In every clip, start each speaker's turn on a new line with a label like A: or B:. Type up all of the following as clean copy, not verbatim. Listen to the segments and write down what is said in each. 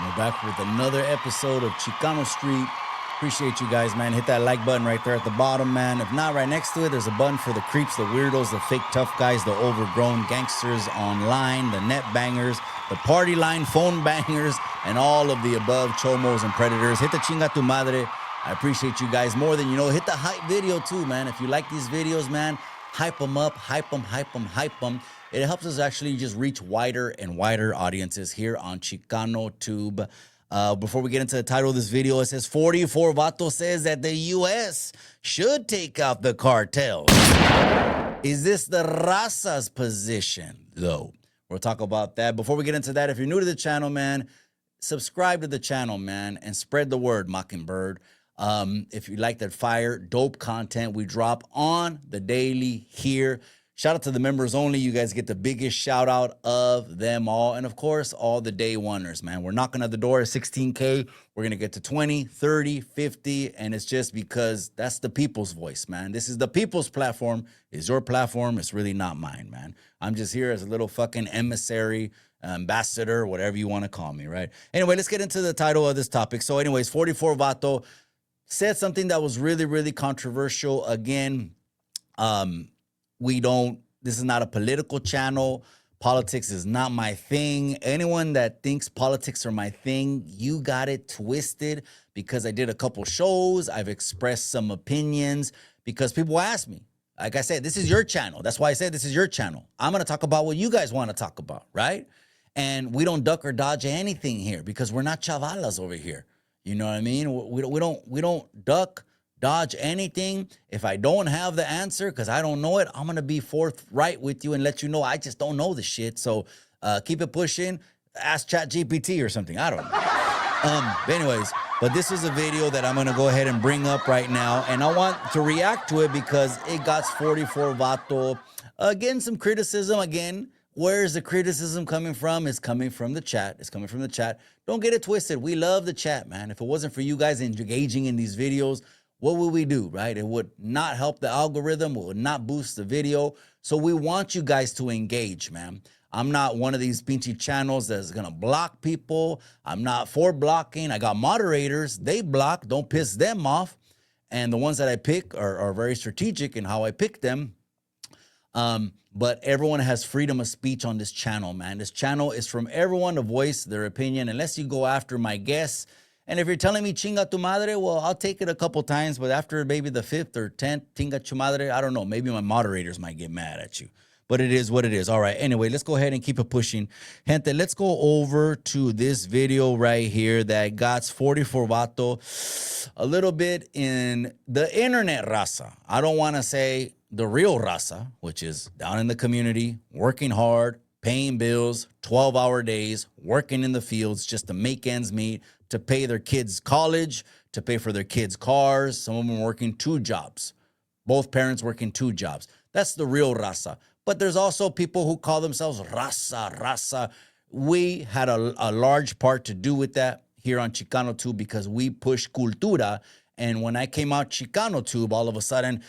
A: We're back with another episode of Chicano Street. Appreciate you guys, man. Hit that like button right there at the bottom, man. If not, right next to it, there's a button for the creeps, the weirdos, the fake tough guys, the overgrown gangsters online, the net bangers, the party line phone bangers, and all of the above chomos and predators. Hit the chinga tu madre. I appreciate you guys more than you know. Hit the hype video too, man. If you like these videos, man, hype them up, hype them, hype them, hype them. It helps us actually just reach wider and wider audiences here on Chicano Tube. Before we get into the title of this video, it says 44 Vato says that the U.S. should take out the cartels. Is this the Raza's position, though? We'll talk about that. Before we get into that, if you're new to the channel, man, subscribe to the channel, man, and spread the word, Mockingbird. If you like that fire, dope content we drop on the daily here. Shout out to the members only. You guys get the biggest shout out of them all. And of course, all the day oneers, man. We're knocking at the door at 16K. We're going to get to 20, 30, 50. And it's just because that's the people's voice, man. This is the people's platform. It's your platform. It's really not mine, man. I'm just here as a little fucking emissary, ambassador, whatever you want to call me, right? Anyway, let's get into the title of this topic. So anyways, 44 Vato said something that was really, really controversial. Again, this is not a political channel. Politics is not my thing. Anyone that thinks politics are my thing, you got it twisted, because I did a couple shows. I've expressed some opinions because people ask me. Like I said, this is your channel. That's why I said this is your channel. I'm going to talk about what you guys want to talk about, right? And we don't duck or dodge anything here because we're not chavalas over here. You know what I mean? We don't duck, dodge anything. If I don't have the answer because I don't know it, I'm going to be forthright with you and let you know I just don't know the shit. So keep it pushing. Ask ChatGPT or something. I don't know. But anyways, but this is a video that I'm going to go ahead and bring up right now. And I want to react to it because it got 44 Vato. Again, some criticism. Again, where is the criticism coming from? It's coming from the chat. It's coming from the chat. Don't get it twisted. We love the chat, man. If it wasn't for you guys engaging in these videos, what would we do, right? It would not help the algorithm. It would not boost the video. So we want you guys to engage, man. I'm not one of these pinchy channels that's going to block people. I'm not for blocking. I got moderators. They block. Don't piss them off. And the ones that I pick are very strategic in how I pick them. But everyone has freedom of speech on this channel, man. This channel is from everyone to voice their opinion, unless you go after my guests. And if you're telling me chinga tu madre, well, I'll take it a couple times, but after maybe the 5th or 10th chinga tu madre, I don't know. Maybe my moderators might get mad at you. But it is what it is. All right. Anyway, let's go ahead and keep it pushing. Gente, let's go over to this video right here that got 44 Vato a little bit in the internet Raza. I don't want to say the real Raza, which is down in the community, working hard, paying bills, 12-hour days, working in the fields just to make ends meet, to pay their kids' college, to pay for their kids' cars. Some of them working 2 jobs. Both parents working 2 jobs. That's the real Raza. But there's also people who call themselves Raza. We had a large part to do with that here on Chicano Tube because we push cultura. And when I came out Chicano Tube, all of a sudden,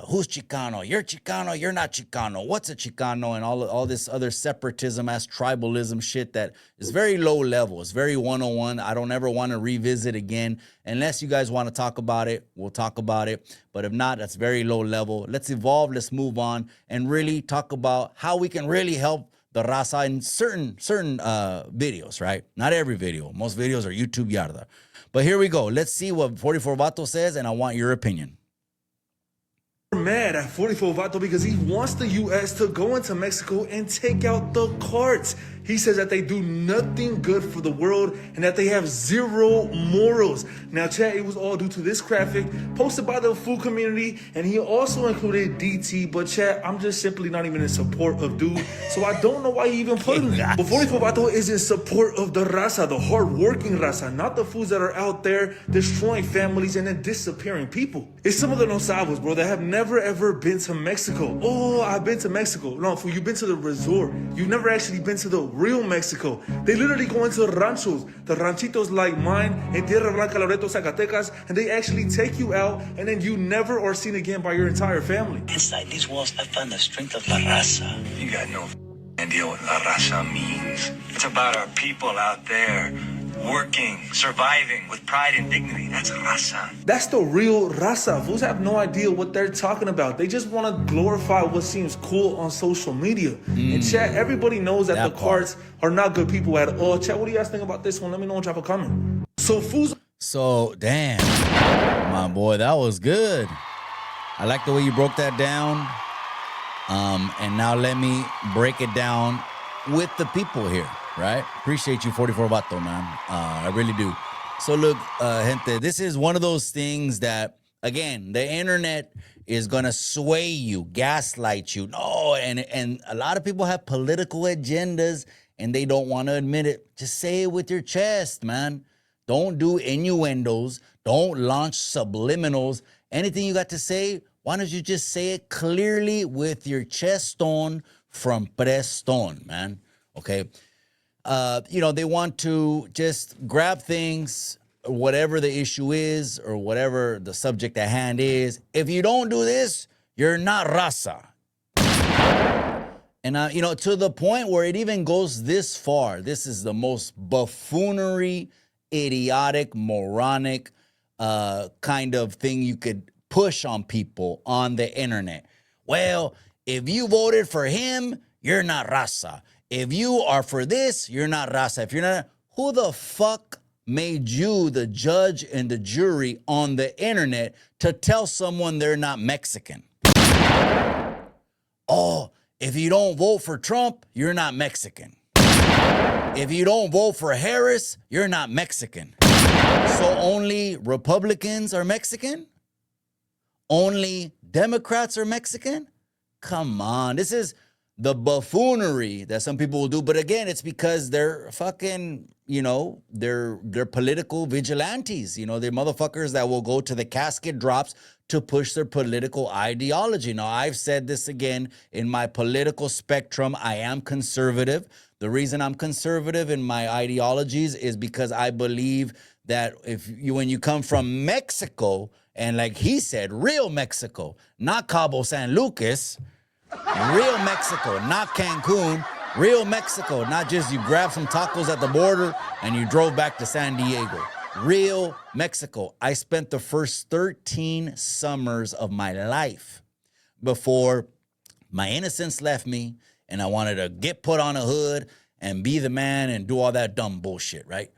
A: who's Chicano? You're Chicano, you're not Chicano. What's a Chicano? And all this other separatism-ass tribalism shit that is very low level. It's very 101. I don't ever want to revisit again. Unless you guys want to talk about it, we'll talk about it. But if not, that's very low level. Let's evolve, let's move on, and really talk about how we can really help the Raza in certain videos, right? Not every video. Most videos are YouTube yarda. But here we go. Let's see what 44 Vato says, and I want your opinion.
B: We're mad at 44 Vato because he wants the U.S. to go into Mexico and take out the carts. He says that they do nothing good for the world and that they have 0 morals. Now, chat, it was all due to this graphic posted by the food community, and he also included DT, but chat, I'm just simply not even in support of dude, so I don't know why he even put him there. But 44 Vato is in support of the Raza, the hard-working Raza, not the fools that are out there destroying families and then disappearing people. It's some of the nosabos, bro, that have never ever been to Mexico. Oh, I've been to Mexico. No, fool, you've been to the resort. You've never actually been to the real Mexico. They literally go into ranchos, the ranchitos like mine in Tierra Blanca, Loreto, Zacatecas, and they actually take you out, and then you never are seen again by your entire family.
C: Inside these walls, I found the strength of La Raza.
D: You got no idea what La Raza means. It's about our people out there
C: working, surviving with pride and dignity. That's Raza.
B: That's the real Raza. Fools have no idea what they're talking about. They just want to glorify what seems cool on social media. And chat, everybody knows that the carts are not good people at all. Chat, what do you guys think about this one? Let me know and drop a comment. So fools.
A: So, damn, my boy, that was good. I like the way you broke that down. And now let me break it down with the people here, right? Appreciate you, 44 Vato, man. I really do. So look, gente, this is one of those things that, again, the internet is going to sway you, gaslight you. No, and a lot of people have political agendas and they don't want to admit it. Just say it with your chest, man. Don't do innuendos. Don't launch subliminals. Anything you got to say, why don't you just say it clearly with your chest on from Preston, man? Okay. They want to just grab things, whatever the issue is or whatever the subject at hand is. If you don't do this, you're not Raza. And, to the point where it even goes this far. This is the most buffoonery, idiotic, moronic kind of thing you could push on people on the internet. Well, if you voted for him, you're not Raza. If you are for this, you're not Raza. If you're not, who the fuck made you the judge and the jury on the internet to tell someone they're not Mexican? Oh, if you don't vote for Trump, you're not Mexican. If you don't vote for Harris, you're not Mexican. So only Republicans are Mexican? Only Democrats are Mexican? Come on. This is the buffoonery that some people will do. But again, it's because they're fucking, they're political vigilantes. They're motherfuckers that will go to the casket drops to push their political ideology. Now, I've said this again, in my political spectrum, I am conservative. The reason I'm conservative in my ideologies is because I believe that when you come from Mexico, and like he said, real Mexico, not Cabo San Lucas, real Mexico, not Cancun, real Mexico, not just you grab some tacos at the border and you drove back to San Diego. Real Mexico. I spent the first 13 summers of my life before my innocence left me and I wanted to get put on a hood and be the man and do all that dumb bullshit, right?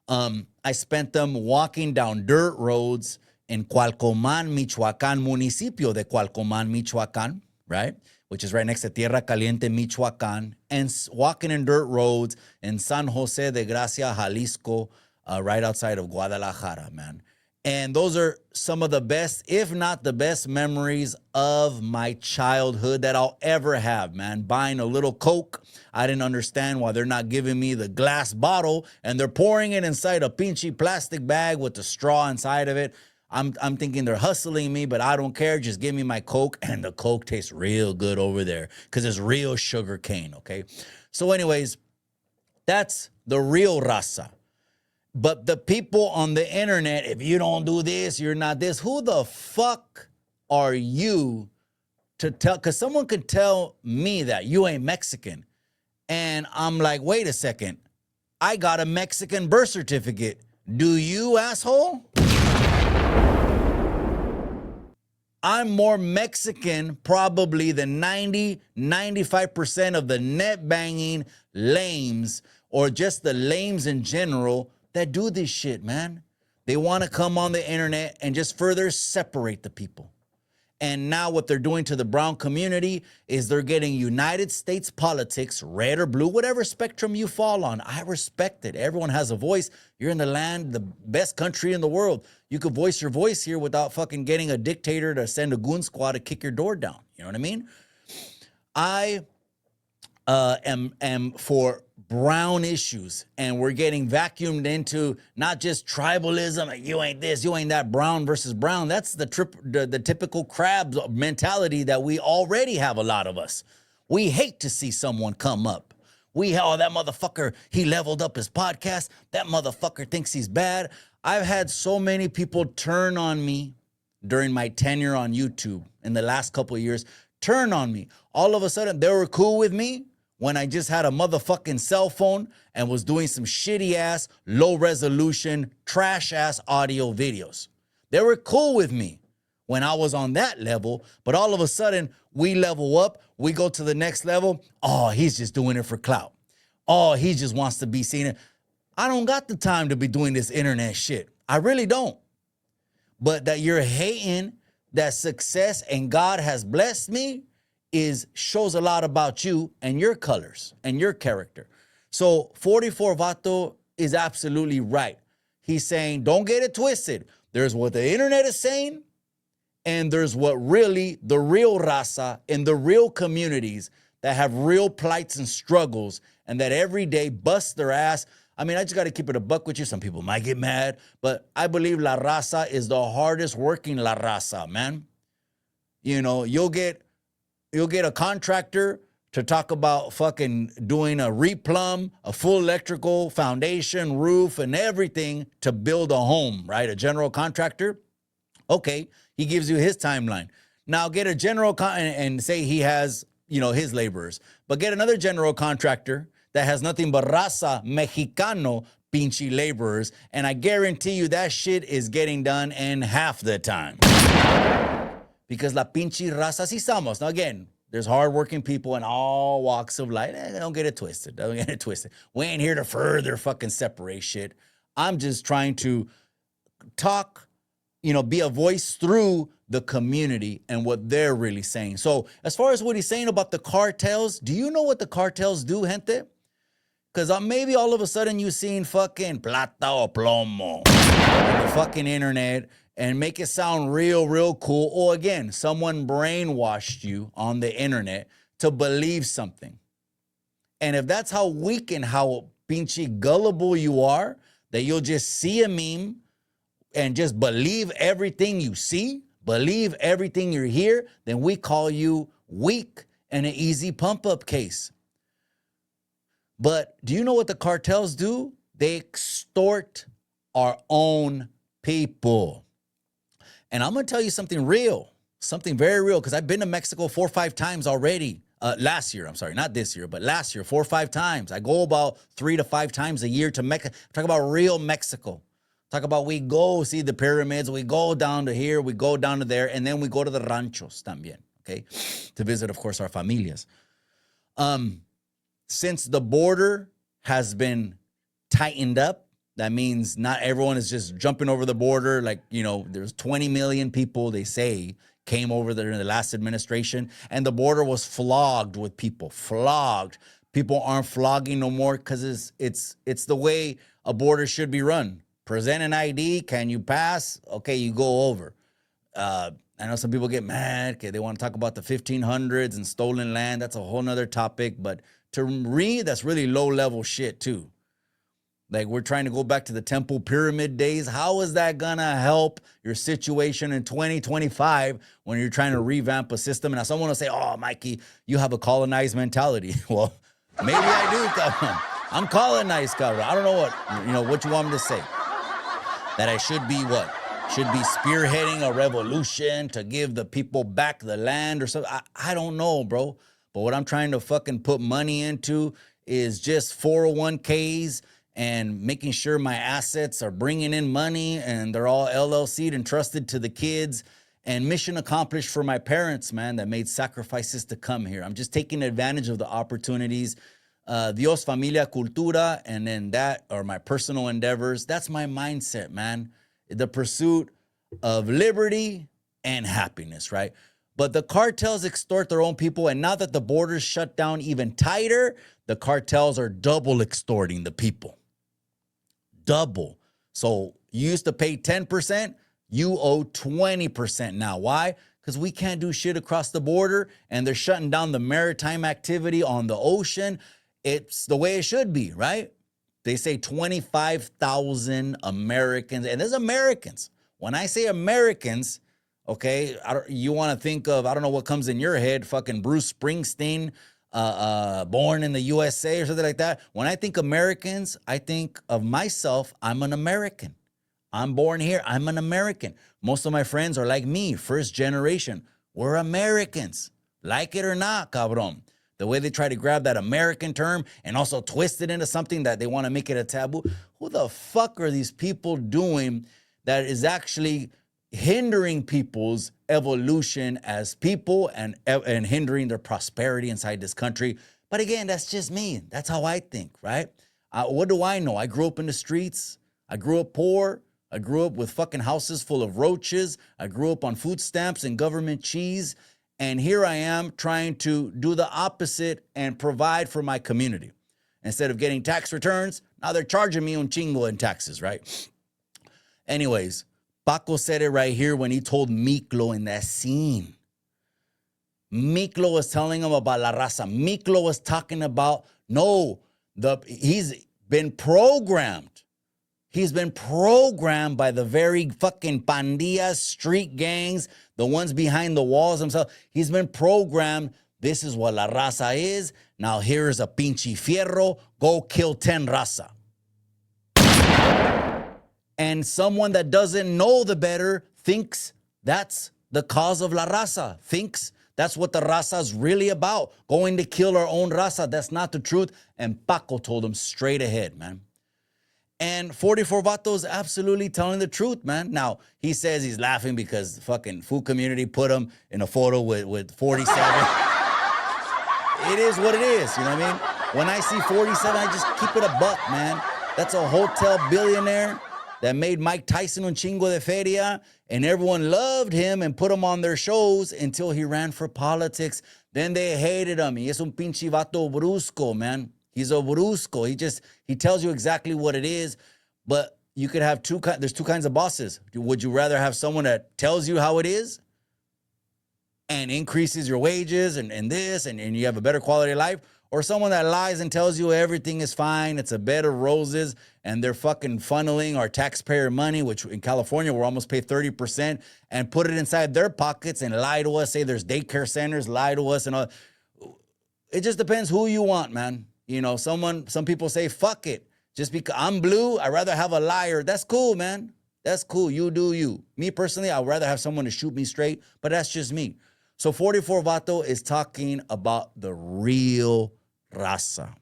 A: I spent them walking down dirt roads in Cualcomán, Michoacán, municipio de Cualcomán, Michoacán, right? Which is right next to Tierra Caliente, Michoacán, and walking in dirt roads in San Jose de Gracia, Jalisco, right outside of Guadalajara, man. And those are some of the best, if not the best memories of my childhood that I'll ever have, man. Buying a little Coke. I didn't understand why they're not giving me the glass bottle and they're pouring it inside a pinchy plastic bag with the straw inside of it. I'm thinking they're hustling me, but I don't care. Just give me my Coke, and the Coke tastes real good over there because it's real sugar cane, okay? So anyways, that's the real Raza. But the people on the internet, if you don't do this, you're not this. Who the fuck are you to tell? Because someone could tell me that you ain't Mexican. And I'm like, wait a second. I got a Mexican birth certificate. Do you, asshole? I'm more Mexican probably than 95% of the net banging lames or just the lames in general that do this shit, man. They want to come on the internet and just further separate the people. And now what they're doing to the brown community is they're getting United States politics, red or blue, whatever spectrum you fall on. I respect it. Everyone has a voice. You're in the land, the best country in the world. You could voice your voice here without fucking getting a dictator to send a goon squad to kick your door down. You know what I mean? I am for brown issues, and we're getting vacuumed into not just tribalism. You ain't this, you ain't that, brown versus brown. That's the typical crab mentality that we already have, a lot of us. We hate to see someone come up. That motherfucker, he leveled up his podcast. That motherfucker thinks he's bad. I've had so many people turn on me during my tenure on YouTube in the last couple of years, turn on me. All of a sudden, they were cool with me when I just had a motherfucking cell phone and was doing some shitty ass, low resolution, trash ass audio videos. They were cool with me when I was on that level, but all of a sudden we level up, we go to the next level. Oh, he's just doing it for clout. Oh, he just wants to be seen. I don't got the time to be doing this internet shit. I really don't. But that you're hating that success and God has blessed me shows a lot about you and your colors and your character. So 44 Vato is absolutely right. He's saying, don't get it twisted. There's what the internet is saying, and there's what really the real Raza in the real communities that have real plights and struggles and that every day bust their ass. I mean, I just got to keep it a buck with you. Some people might get mad, but I believe La Raza is the hardest working La Raza, man. You know, you'll get a contractor to talk about fucking doing a replumb, a full electrical foundation, roof, and everything to build a home, right? A general contractor. Okay, he gives you his timeline. Now get a general and say he has, you know, his laborers, but get another general contractor that has nothing but Raza Mexicano pinche laborers, and I guarantee you that shit is getting done in half the time. Because la pinche Raza si somos. Now again, there's hardworking people in all walks of life. Don't get it twisted. Don't get it twisted. We ain't here to further fucking separate shit. I'm just trying to talk, you know, be a voice through the community and what they're really saying. So as far as what he's saying about the cartels, do you know what the cartels do, gente? Because maybe all of a sudden you seen fucking plata o plomo on the fucking internet and make it sound real cool. Or again, someone brainwashed you on the internet to believe something. And if that's how weak and how pinche gullible you are, that you'll just see a meme and just believe everything you see, believe everything you hear, then we call you weak and an easy pump-up case. But do you know what the cartels do? They extort our own people. And I'm going to tell you something real, something very real, because I've been to Mexico 4 or 5 times already. Last year, I'm sorry, not this year, but last year, 4 or 5 times. I go about 3 to 5 times a year to Mexico. Talk about real Mexico. Talk about we go see the pyramids, we go down to here, we go down to there, and then we go to the ranchos también, okay? To visit, of course, our familias. Since the border has been tightened up, that means not everyone is just jumping over the border. Like, you know, there's 20 million people, they say, came over there in the last administration, and the border was flogged with people, flogged. People aren't flogging no more because it's the way a border should be run. Present an ID, can you pass? Okay, you go over. I know some people get mad, okay, they want to talk about the 1500s and stolen land. That's a whole nother topic, but to read, that's really low-level shit, too. Like, we're trying to go back to the temple pyramid days. How is that gonna help your situation in 2025 when you're trying to revamp a system? And someone will say, oh, Mikey, you have a colonized mentality. Well, maybe I do, cabrón. I'm colonized, cabrón. I don't know what you want me to say. That I should be what? Should be spearheading a revolution to give the people back the land or something. I don't know, bro. But what I'm trying to fucking put money into is just 401ks and making sure my assets are bringing in money and they're all LLC'd and trusted to the kids, and mission accomplished for my parents, man, that made sacrifices to come here. I'm just taking advantage of the opportunities. Dios, familia, cultura, and then that are my personal endeavors. That's my mindset, man. The pursuit of liberty and happiness, right? But the cartels extort their own people, and now that the borders shut down even tighter, the cartels are double extorting the people. Double. So you used to pay 10%, you owe 20% now. Why? Because we can't do shit across the border, and they're shutting down the maritime activity on the ocean. It's the way it should be, right? They say 25,000 Americans, and there's Americans. When I say Americans, okay, you want to think of, I don't know what comes in your head, fucking Bruce Springsteen, born in the USA or something like that. When I think Americans, I think of myself. I'm an American. I'm born here. I'm an American. Most of my friends are like me, first generation. We're Americans. Like it or not, cabrón. The way they try to grab that American term and also twist it into something that they want to make it a taboo. Who the fuck are these people doing that is actually hindering people's evolution as people and hindering their prosperity inside this country? But again, that's just me. That's how I think, right? What do I know? I grew up in the streets. I grew up poor. I grew up with fucking houses full of roaches. I grew up on food stamps and government cheese. And here I am trying to do the opposite and provide for my community. Instead of getting tax returns, now they're charging me un chingo in taxes, right? Anyways, Paco said it right here when he told Miklo in that scene. Miklo was telling him about La Raza. Miklo was talking about, he's been programmed. He's been programmed by the very fucking pandillas, street gangs, the ones behind the walls themselves. He's been programmed. This is what La Raza is. Now here's a pinche fierro. Go kill 10 Raza. And someone that doesn't know the better thinks that's the cause of La Raza. Thinks that's what the Raza is really about. Going to kill our own Raza. That's not the truth. And Paco told him straight ahead, man. And 44 Vato is absolutely telling the truth, man. Now, he says he's laughing because the fucking food community put him in a photo with 47. It is what it is, you know what I mean? When I see 47, I just keep it a buck, man. That's a hotel billionaire that made Mike Tyson un chingo de feria, and everyone loved him and put him on their shows until he ran for politics. Then they hated him. He es un pinche vato brusco, man. He's a brusco. He tells you exactly what it is, but you could have there's two kinds of bosses. Would you rather have someone that tells you how it is and increases your wages and this and you have a better quality of life, or someone that lies and tells you everything is fine, it's a bed of roses, and they're fucking funneling our taxpayer money, which in California we're almost pay 30%, and put it inside their pockets and lie to us, say there's daycare centers, lie to us and all. It just depends who you want, man. You know, some people say, fuck it. Just because I'm blue, I'd rather have a liar. That's cool, man. That's cool. You do you. Me personally, I'd rather have someone to shoot me straight, but that's just me. So 44 Vato is talking about the real Raza.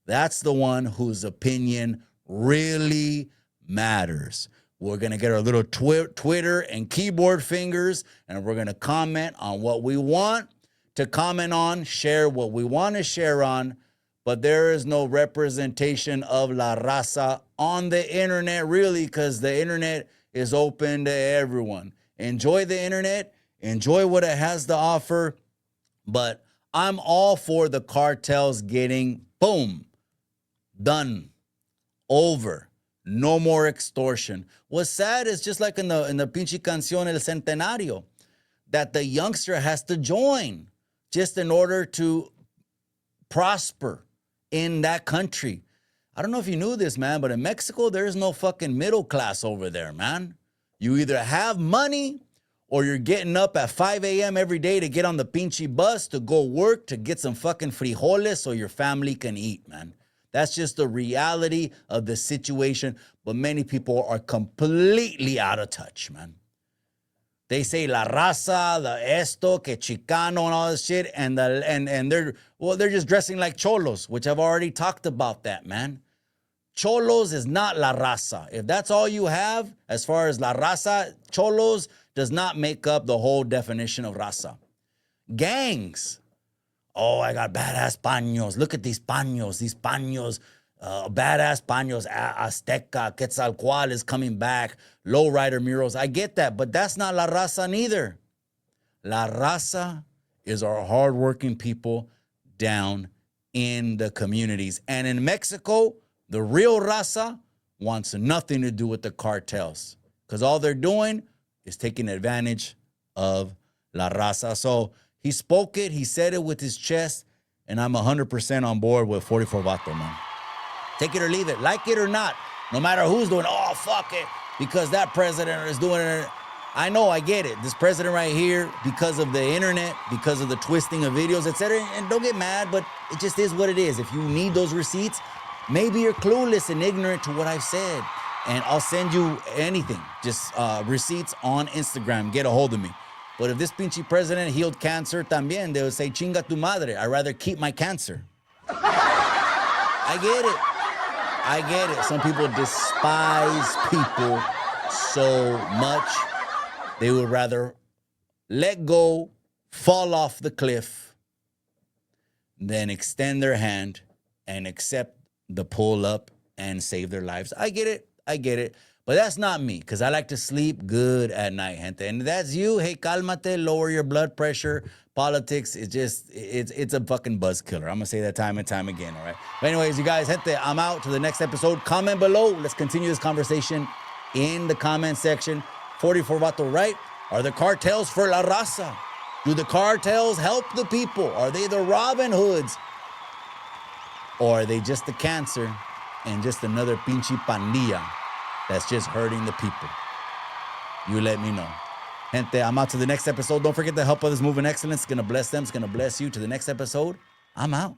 A: That's the one whose opinion really matters. We're going to get our little Twitter and keyboard fingers, and we're going to comment on what we want to comment on, share what we want to share on. But there is no representation of La Raza on the internet, really, because the internet is open to everyone. Enjoy the internet. Enjoy what it has to offer. But I'm all for the cartels getting, boom, done, over. No more extortion. What's sad is just like in the pinche canción El Centenario, that the youngster has to join just in order to prosper in that country. I don't know if you knew this, man, but in Mexico, there's no fucking middle class over there, man. You either have money or you're getting up at 5 a.m. every day to get on the pinche bus to go work to get some fucking frijoles so your family can eat, man. That's just the reality of the situation. But many people are completely out of touch, man. They say La Raza, the esto, que Chicano, and all this shit, and they're just dressing like cholos, which I've already talked about that, man. Cholos is not La Raza. If that's all you have, as far as La Raza, cholos does not make up the whole definition of Raza. Gangs. Oh, I got badass paños. Look at these paños, badass paños, Azteca, Quetzalcoatl is coming back, lowrider murals. I get that, but that's not La Raza neither. La Raza is our hardworking people down in the communities. And in Mexico, the real Raza wants nothing to do with the cartels because all they're doing is taking advantage of La Raza. So he spoke it, he said it with his chest, and I'm 100% on board with 44 Vato, man. Take it or leave it, like it or not. No matter who's doing, oh, fuck it, because that president is doing it. I know, I get it. This president right here, because of the internet, because of the twisting of videos, etc. And don't get mad, but it just is what it is. If you need those receipts, maybe you're clueless and ignorant to what I've said. And I'll send you anything, just receipts on Instagram. Get a hold of me. But if this pinche president healed cancer también, they would say, chinga tu madre. I'd rather keep my cancer. I get it. I get it. Some people despise people so much, they would rather let go, fall off the cliff, than extend their hand and accept the pull up and save their lives. I get it. I get it. But that's not me, because I like to sleep good at night, gente. And that's you. Hey, calmate, lower your blood pressure. Politics is just, it's a fucking buzz killer. I'm going to say that time and time again, all right? But anyways, you guys, gente, I'm out to the next episode. Comment below. Let's continue this conversation in the comment section. 44 Vato, right? Are the cartels for la raza? Do the cartels help the people? Are they the Robin Hoods? Or are they just the cancer and just another pinche pandilla that's just hurting the people? You let me know. Gente, I'm out to the next episode. Don't forget to help others move in excellence. It's going to bless them. It's going to bless you. To the next episode, I'm out.